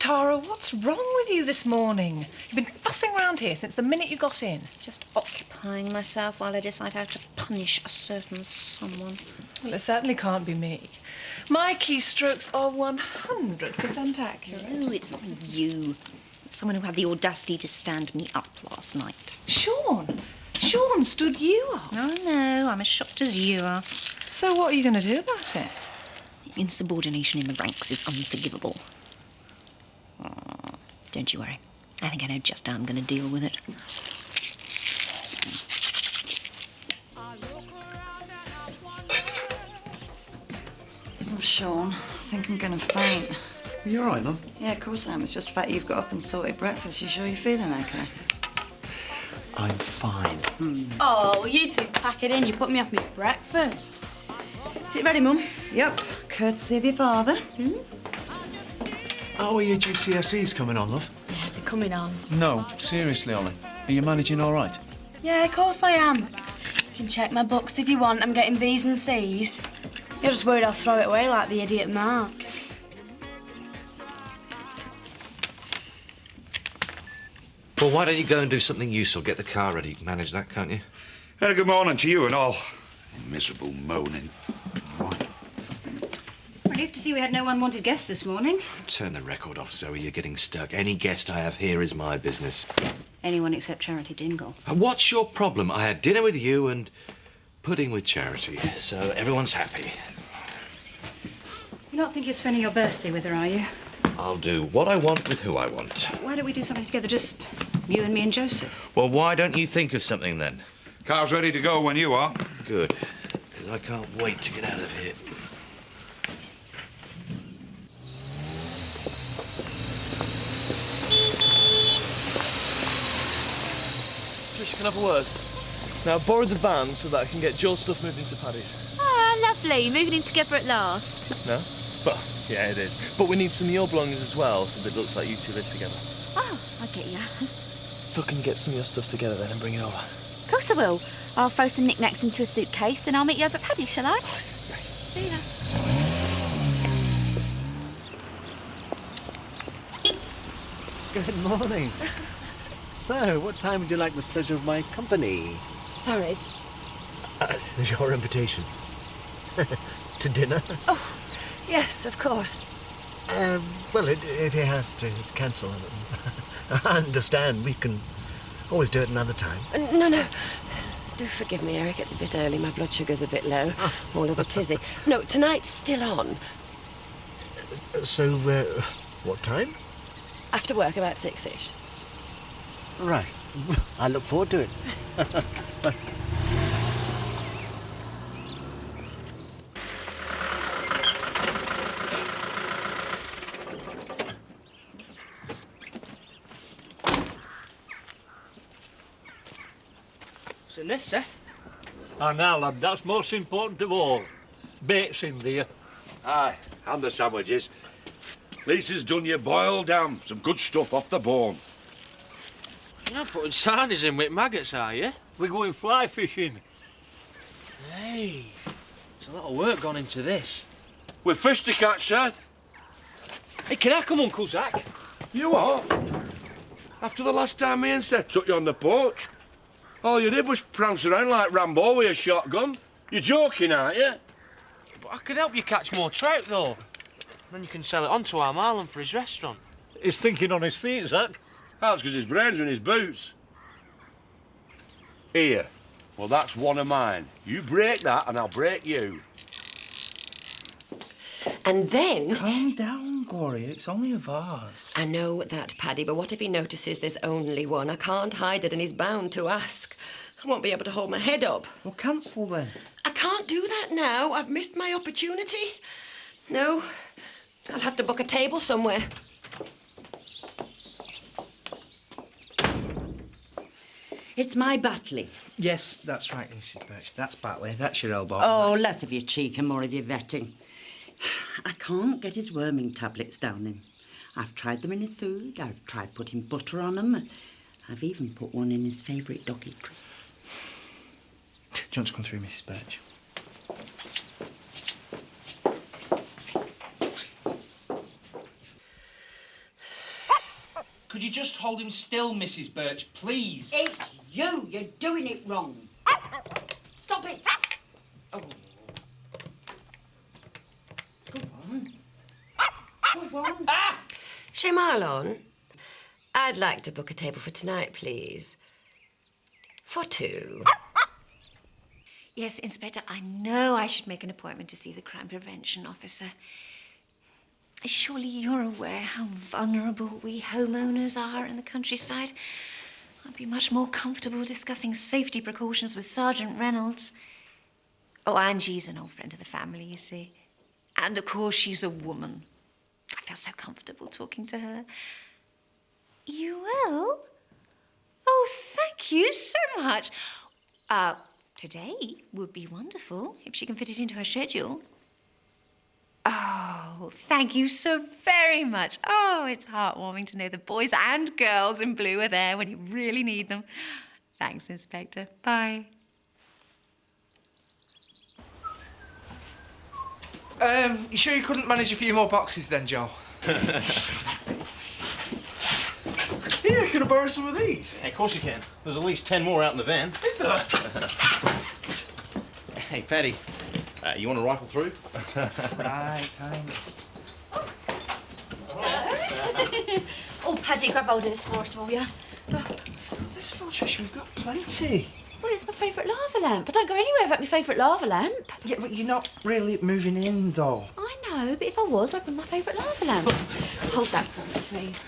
Tara, what's wrong with you this morning? You've been fussing around here since the minute you got in. Just occupying myself while I decide how to punish a certain someone. Well, it certainly can't be me. My keystrokes are 100% accurate. No, it's not you. It's someone who had the audacity to stand me up last night. Sean! Sean stood you up. Oh, no, I'm as shocked as you are. So what are you going to do about it? Insubordination in the ranks is unforgivable. Oh, don't you worry. I think I know just how I'm going to deal with it. Oh, Sean, I think I'm going to faint. Are you all right, love? Yeah, of course I am. It's just the fact you've got up and sorted breakfast. You sure you're feeling okay? I'm fine. Oh, well, you two pack it in. You put me off my breakfast. Is it ready, Mum? Yep, courtesy of your father. How are your GCSEs coming on, love? Yeah, they're coming on. No, seriously, Ollie. Are you managing all right? Yeah, of course I am. You can check my books if you want. I'm getting B's and C's. You're just worried I'll throw it away like the idiot Mark. Well, why don't you go and do something useful? Get the car ready. Manage that, can't you? And a good morning to you and all. Miserable moaning. Relieved to see we had no unwanted guests this morning. Turn the record off, Zoe. You're getting stuck. Any guest I have here is my business. Anyone except Charity Dingle. And what's your problem? I had dinner with you and pudding with Charity, so everyone's happy. You don't think you're spending your birthday with her, are you? I'll do what I want with who I want. Why don't we do something together, just you and me and Joseph? Well, why don't you think of something then? Car's ready to go when you are. Good, because I can't wait to get out of here. Trish, can I have a word? Now, borrow the van so that I can get Joe's stuff moved into Paddy's. Ah, lovely. Moving in together at last. No? Well, yeah, it is. But we need some of your belongings as well, so that it looks like you two live together. Oh, I get ya. So can you get some of your stuff together then and bring it over? Of course I will. I'll throw some knickknacks into a suitcase and I'll meet you over at Paddy's, shall I? See you then. Good morning. So, what time would you like the pleasure of my company? Sorry. Your invitation. To dinner? Oh, yes, of course. Well, if you have to cancel, I understand. We can always do it another time. No. Do forgive me, Eric. It's a bit early. My blood sugar's a bit low. All over tizzy. No, tonight's still on. So, what time? After work, about 6-ish. Right. I look forward to it. What's in this, eh? Ah, now, lad, that's most important of all. Bait's in there. Aye, and the sandwiches. Lisa's done your boiled ham. Some good stuff off the bone. You're not putting sarnies in with maggots, are you? We're going fly fishing. Hey, there's a lot of work gone into this. With fish to catch, Seth. Hey, can I come, Uncle Zach? You what? After the last time me and Seth took you on the porch, all you did was prance around like Rambo with a shotgun. You're joking, aren't you? But I could help you catch more trout, though. Then you can sell it on to our Marlon for his restaurant. He's thinking on his feet, Zach. That's because his brains are in his boots. Here. Well, that's one of mine. You break that and I'll break you. And then... Calm down, Gloria. It's only a vase. I know that, Paddy, but what if he notices there's only one? I can't hide it and he's bound to ask. I won't be able to hold my head up. Well, cancel then. I can't do that now. I've missed my opportunity. No, I'll have to book a table somewhere. It's my Batley. Yes, that's right, Mrs. Birch. That's Batley. That's your elbow. Oh, less of your cheek and more of your vetting. I can't get his worming tablets down him. I've tried them in his food. I've tried putting butter on them. I've even put one in his favourite doggy treats. Do you want to come through, Mrs. Birch? Could you just hold him still, Mrs. Birch, please? It's you. You're doing it wrong. Stop it. Oh. Go on. Go on. Chez Marlon, I'd like to book a table for tonight, please. For two. Yes, Inspector, I know I should make an appointment to see the crime prevention officer. Surely you're aware how vulnerable we homeowners are in the countryside. I'd be much more comfortable discussing safety precautions with Sergeant Reynolds. Oh, and she's an old friend of the family, you see. And, of course, she's a woman. I feel so comfortable talking to her. You will? Oh, thank you so much. Today would be wonderful if she can fit it into her schedule. Oh, thank you so very much. Oh, it's heartwarming to know the boys and girls in blue are there when you really need them. Thanks, Inspector. Bye. You sure you couldn't manage a few more boxes then, Joe? Here, can I borrow some of these? Hey, of course you can. There's at least 10 more out in the van. Is there? Hey, Paddy, you want to rifle through? Right, thanks. Oh, Paddy, grab hold of this for us, will you? This for Trish, we've got plenty. Well, it's my favourite lava lamp. I don't go anywhere without my favourite lava lamp. Yeah, but you're not really moving in, though. I know, but if I was, I'd bring my favourite lava lamp. Hold that for me, please.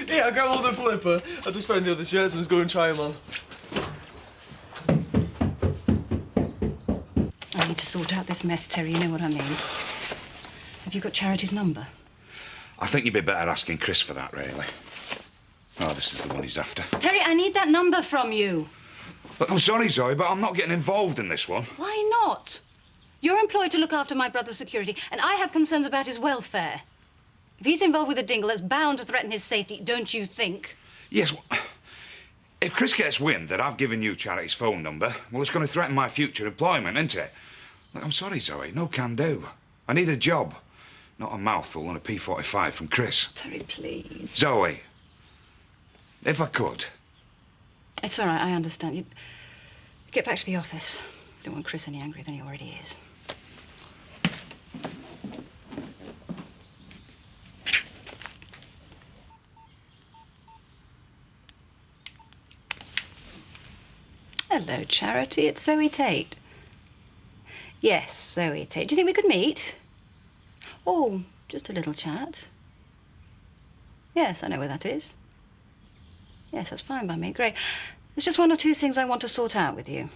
Yeah, I got hold of Flipper. I just found the other shirts and was going to try them on. I need to sort out this mess, Terry, you know what I mean. Have you got Charity's number? I think you'd be better asking Chris for that, really. Oh, this is the one he's after. Terry, I need that number from you. Look, I'm sorry, Zoe, but I'm not getting involved in this one. Why not? You're employed to look after my brother's security, and I have concerns about his welfare. If he's involved with a dingle, that's bound to threaten his safety, don't you think? Yes, well, if Chris gets wind that I've given you Charity's phone number, well, it's going to threaten my future employment, isn't it? Look, I'm sorry, Zoe, no can do. I need a job, not a mouthful and a P45 from Chris. Terry, please. Zoe, if I could. It's all right, I understand. You get back to the office. Don't want Chris any angrier than he already is. Hello, Charity. It's Zoe Tate. Yes, Zoe Tate. Do you think we could meet? Oh, just a little chat. Yes, I know where that is. Yes, that's fine by me. Great. There's just one or two things I want to sort out with you.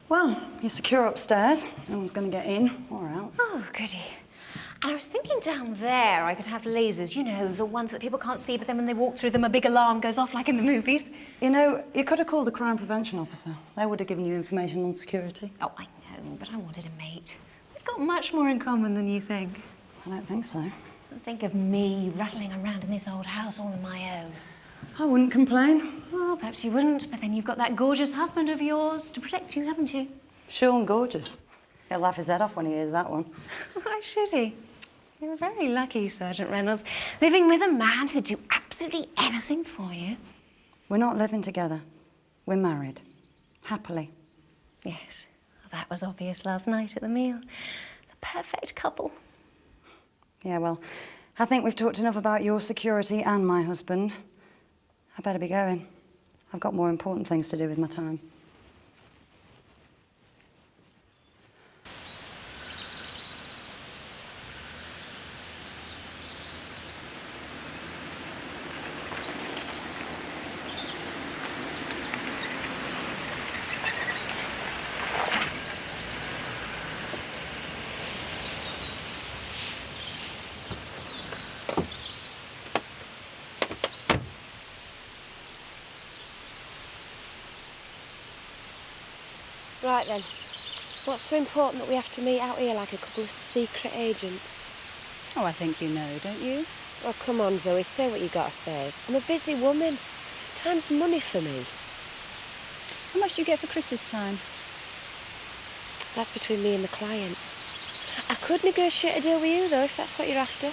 Well, you're secure upstairs. No one's going to get in or out. Oh, goody. And I was thinking down there I could have lasers, you know, the ones that people can't see, but then when they walk through them, a big alarm goes off like in the movies. You know, you could have called the crime prevention officer. They would have given you information on security. Oh, I know, but I wanted a mate. We've got much more in common than you think. I don't think so. Think of me rattling around in this old house all on my own. I wouldn't complain. Well, perhaps you wouldn't, but then you've got that gorgeous husband of yours to protect you, haven't you? Sean gorgeous. He'll laugh his head off when he hears that one. Why should he? You're very lucky, Sergeant Reynolds, living with a man who'd do absolutely anything for you. We're not living together. We're married. Happily. Yes, that was obvious last night at the meal. The perfect couple. Yeah, well, I think we've talked enough about your security and my husband. I better be going. I've got more important things to do with my time. Right then, what's so important that we have to meet out here like a couple of secret agents? Oh, I think you know, don't you? Oh, come on, Zoe, say what you got to say. I'm a busy woman. Time's money for me. How much do you get for Chris's time? That's between me and the client. I could negotiate a deal with you, though, if that's what you're after.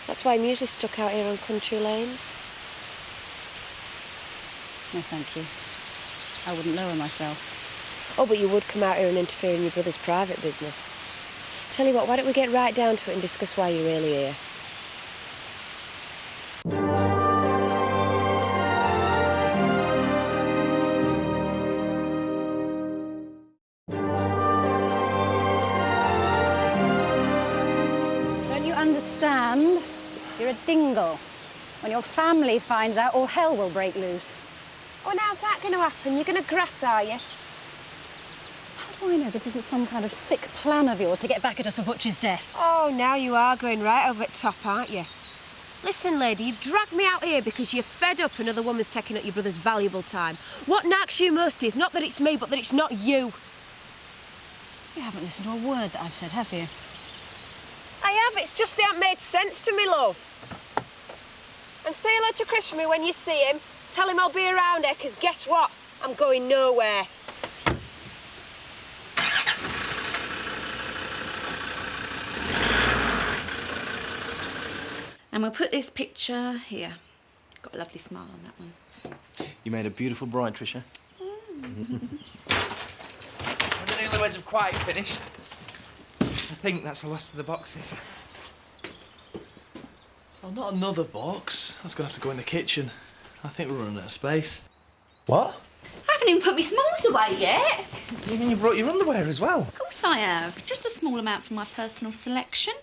That's why I'm usually stuck out here on country lanes. No, thank you. I wouldn't lower myself. Oh, but you would come out here and interfere in your brother's private business. Tell you what, why don't we get right down to it and discuss why you're really here? Don't you understand? You're a dingle. When your family finds out, all hell will break loose. Oh, and how's that going to happen? You're going to grass, are you? How do I know this isn't some kind of sick plan of yours to get back at us for Butch's death? Oh, now you are going right over the top, aren't you? Listen, lady, you've dragged me out here because you're fed up another woman's taking up your brother's valuable time. What knacks you most is not that it's me, but that it's not you. You haven't listened to a word that I've said, have you? I have. It's just they haven't made sense to me, love. And say hello to Chris for me when you see him. Tell him I'll be around here, because guess what? I'm going nowhere. And we'll put this picture here. Got a lovely smile on that one. You made a beautiful bride, Tricia. When the newlyweds have quite finished, I think that's the last of the boxes. Oh, not another box. That's gonna have to go in the kitchen. I think we're running out of space. What? I haven't even put my smalls away yet. You mean you brought your underwear as well? Of course I have. Just a small amount from my personal selection.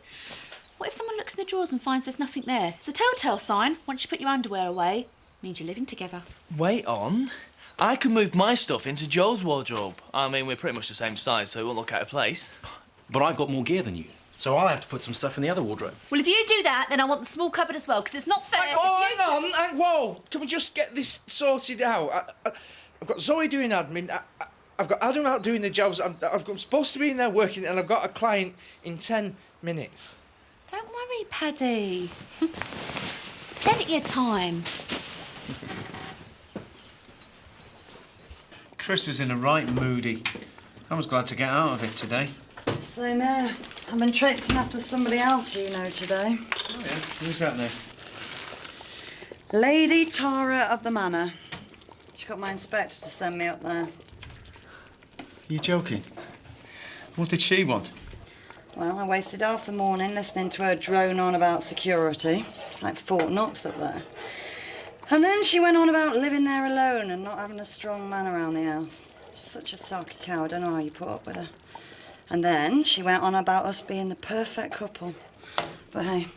What if someone looks in the drawers and finds there's nothing there? It's a telltale sign. Once you put your underwear away, means you're living together. Wait on. I can move my stuff into Joel's wardrobe. I mean, we're pretty much the same size, so it won't look out of place. But I've got more gear than you, so I'll have to put some stuff in the other wardrobe. Well, if you do that, then I want the small cupboard as well, because it's not fair. Hang on. Whoa. Can we just get this sorted out? I've got Zoe doing admin. I've got Adam out doing the jobs. I'm supposed to be in there working, and I've got a client in 10 minutes. Don't worry, Paddy. There's plenty of time. Chris was in a right moody. I was glad to get out of it today. Same here. I've been traipsing after somebody else you know today. Oh, yeah? Who's that now? Lady Tara of the Manor. She got my inspector to send me up there. You joking? What did she want? Well, I wasted half the morning listening to her drone on about security. It's like Fort Knox up there. And then she went on about living there alone and not having a strong man around the house. She's such a sarky cow, I don't know how you put up with her. And then she went on about us being the perfect couple. But hey,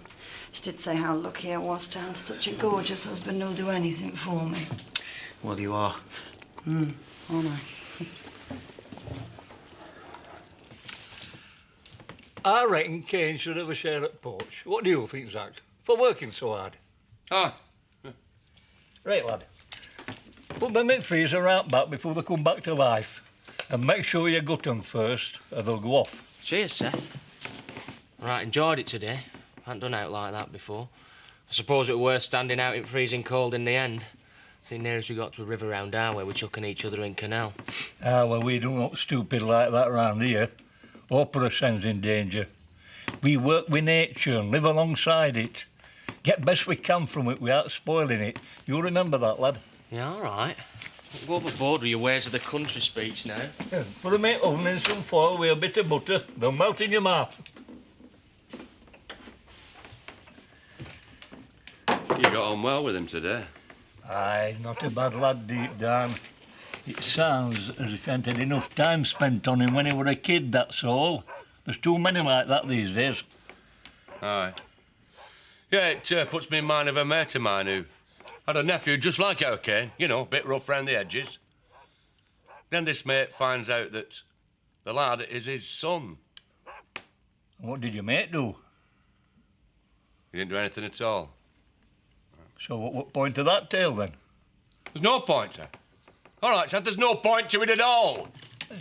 she did say how lucky I was to have such a gorgeous husband who'll do anything for me. Well, you are. Aren't I? I reckon Kane should have a share at Porch. What do you think, Zach? For working so hard. Ah. Right, lad. Put them in freezer out back before they come back to life. And make sure you gut them first, or they'll go off. Cheers, Seth. Right, enjoyed it today. Hadn't done out like that before. I suppose it was worth standing out in freezing cold in the end. See, nearest we got to a river round down where we're chucking each other in canal. Ah, well, we don't look stupid like that round here. Opera sense in danger. We work with nature and live alongside it. Get best we can from it without spoiling it. You'll remember that, lad. Yeah, all right. Go overboard with your ways of the country speech now. Yeah, put them in oven in some foil with a bit of butter. They'll melt in your mouth. You got on well with him today. Aye, he's not a bad lad deep down. It sounds as if he hadn't had enough time spent on him when he were a kid, that's all. There's too many like that these days. Aye. Yeah, it puts me in mind of a mate of mine who had a nephew just like our Kane, you know, a bit rough round the edges. Then this mate finds out that the lad is his son. And what did your mate do? He didn't do anything at all. So what point to that tale, then? There's no point, sir. All right, Chad, there's no point to it at all.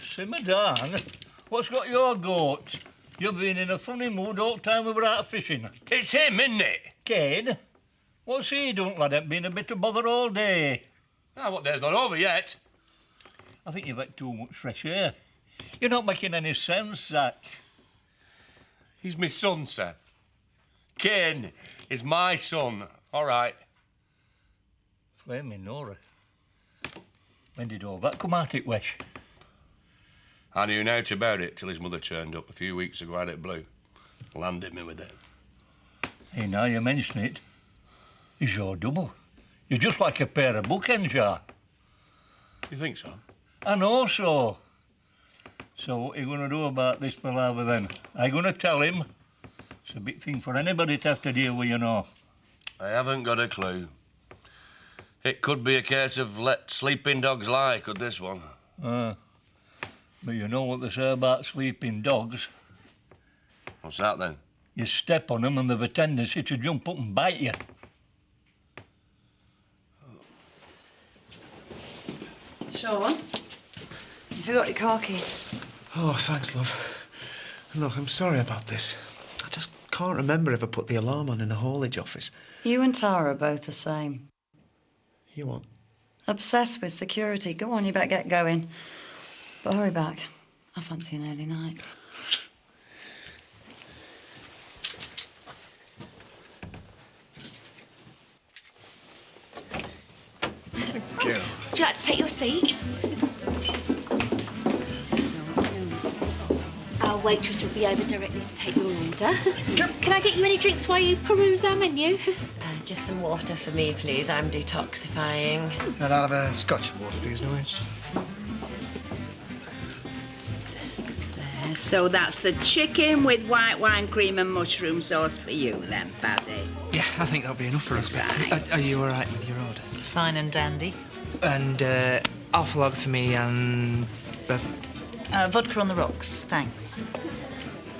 Simmer down. What's got your goat? You've been in a funny mood all the time we were out fishing. It's him, isn't it? Kane? What's he done, lad? Ain't been a bit of bother all day. Ah, what day's not over yet? I think you've had too much fresh air. You're not making any sense, Zach. He's my son, Seth. Kane is my son. All right. Flaming Nora. When did all that come out it, Wesh? I knew nought about it till his mother turned up a few weeks ago out of blue. Landed me with it. Hey, now you mention it, he's your double. You're just like a pair of bookends, you are. You think so? I know so. So what are you going to do about this palaver then? Are you going to tell him? It's a big thing for anybody to have to deal with, you know. I haven't got a clue. It could be a case of let sleeping dogs lie, could this one? But you know what they say about sleeping dogs? What's that then? You step on them and they've a tendency to jump up and bite you. Sean, you forgot your car keys. Oh, thanks, love. Look, I'm sorry about this. I just can't remember if I put the alarm on in the haulage office. You and Tara are both the same. You what? Obsessed with security. Go on, you better get going. But hurry back. I fancy an early night. Would you like to take your seat? Our waitress will be over directly to take your order. Can I get you any drinks while you peruse our menu? Just some water for me, please. I'm detoxifying. And I'll have a Scotch water, please, Louise. There, so that's the chicken with white wine cream and mushroom sauce for you then, Paddy. Yeah, I think that'll be enough for us, Betty. Are you all right with your order? Fine and dandy. And alpha lager for me and... Vodka on the rocks, thanks.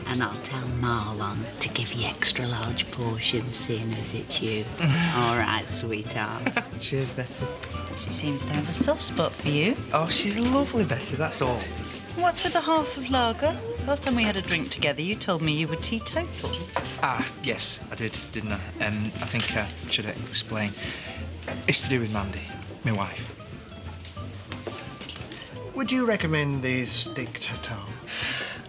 And I'll tell Marlon to give you extra large portions, seeing as it's you. All right, sweetheart. Cheers, Betty. She seems to have a soft spot for you. Oh, she's lovely, Betty, that's all. What's with the half of lager? Last time we had a drink together, you told me you were teetotal. Ah, yes, I did, didn't I? I think I should explain. It's to do with Mandy, my wife. Would you recommend the steak tartare?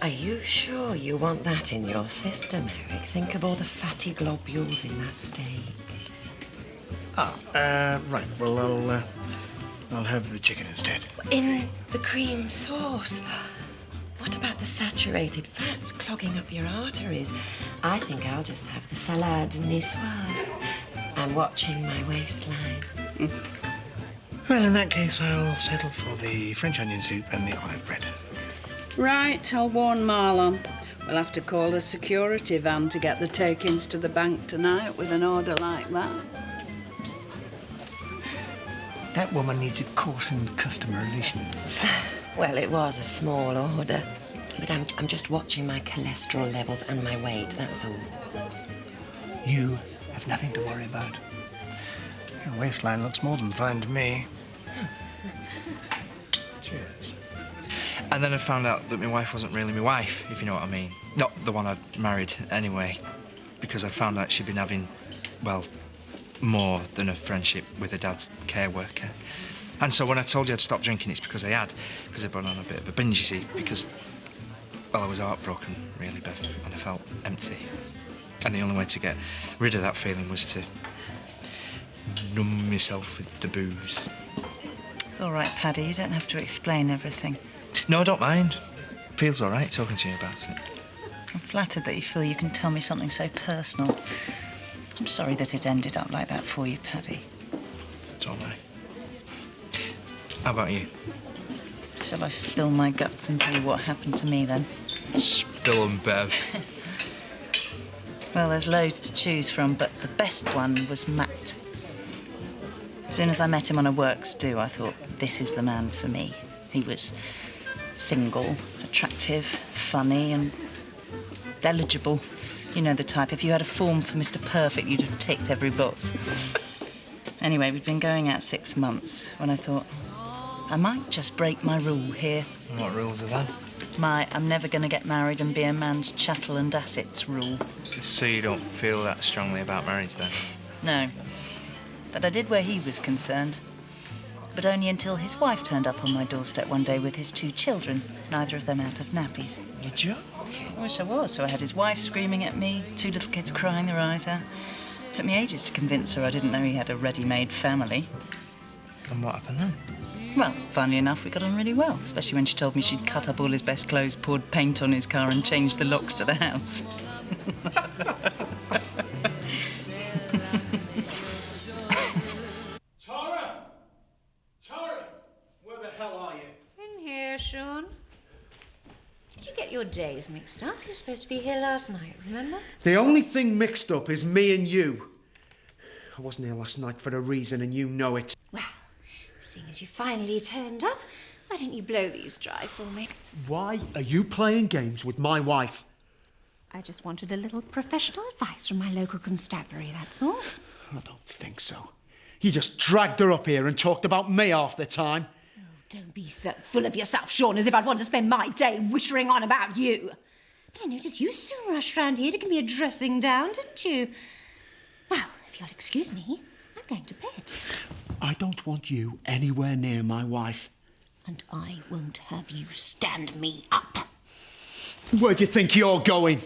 Are you sure you want that in your system, Eric? Think of all the fatty globules in that steak. Right. Well, I'll have the chicken instead. In the cream sauce. What about the saturated fats clogging up your arteries? I think I'll just have the salade niçoise. I'm watching my waistline. Well, in that case, I'll settle for the French onion soup and the olive bread. Right, I'll warn Marlon. We'll have to call a security van to get the take-ins to the bank tonight with an order like that. That woman needs a course in customer relations. Well, it was a small order. But I'm just watching my cholesterol levels and my weight, that's all. You have nothing to worry about. Your waistline looks more than fine to me. Cheers. And then I found out that my wife wasn't really my wife, if you know what I mean. Not the one I'd married anyway, because I found out she'd been having, well, more than a friendship with her dad's care worker. And so when I told you I'd stopped drinking, it's because I had, because I'd been on a bit of a binge, you see, because, well, I was heartbroken, really, Bev, and I felt empty. And the only way to get rid of that feeling was to numb myself with the booze. It's all right, Paddy. You don't have to explain everything. No, I don't mind. Feels all right talking to you about it. I'm flattered that you feel you can tell me something so personal. I'm sorry that it ended up like that for you, Paddy. It's all right. How about you? Shall I spill my guts and tell you what happened to me, then? Spill 'em, Bev. Well, there's loads to choose from, but the best one was Matt. As soon as I met him on a works do, I thought, this is the man for me. He was single, attractive, funny and eligible. You know the type. If you had a form for Mr. Perfect, you'd have ticked every box. Anyway, we'd been going out 6 months when I thought, I might just break my rule here. What rules are that? My I'm never going to get married and be a man's chattel and assets rule. So you don't feel that strongly about marriage, then? No. But I did where he was concerned. but only until his wife turned up on my doorstep one day with his 2 children, neither of them out of nappies. You're joking? I wish I was. So I had his wife screaming at me, 2 little kids crying their eyes out. Took me ages to convince her I didn't know he had a ready-made family. And what happened then? Well, funnily enough, we got on really well, especially when she told me she'd cut up all his best clothes, poured paint on his car and changed the locks to the house. Tara! Where the hell are you? In here, Sean. Did you get your days mixed up? You were supposed to be here last night, remember? The only thing mixed up is me and you. I wasn't here last night for a reason, and you know it. Well, seeing as you finally turned up, why didn't you blow these dry for me? Why are you playing games with my wife? I just wanted a little professional advice from my local constabulary, that's all. I don't think so. You just dragged her up here and talked about me half the time. Oh, don't be so full of yourself, Sean, as if I'd want to spend my day whittering on about you. But I noticed you soon rushed round here to give me a dressing down, didn't you? Well, if you'll excuse me, I'm going to bed. I don't want you anywhere near my wife. And I won't have you stand me up. Where do you think you're going?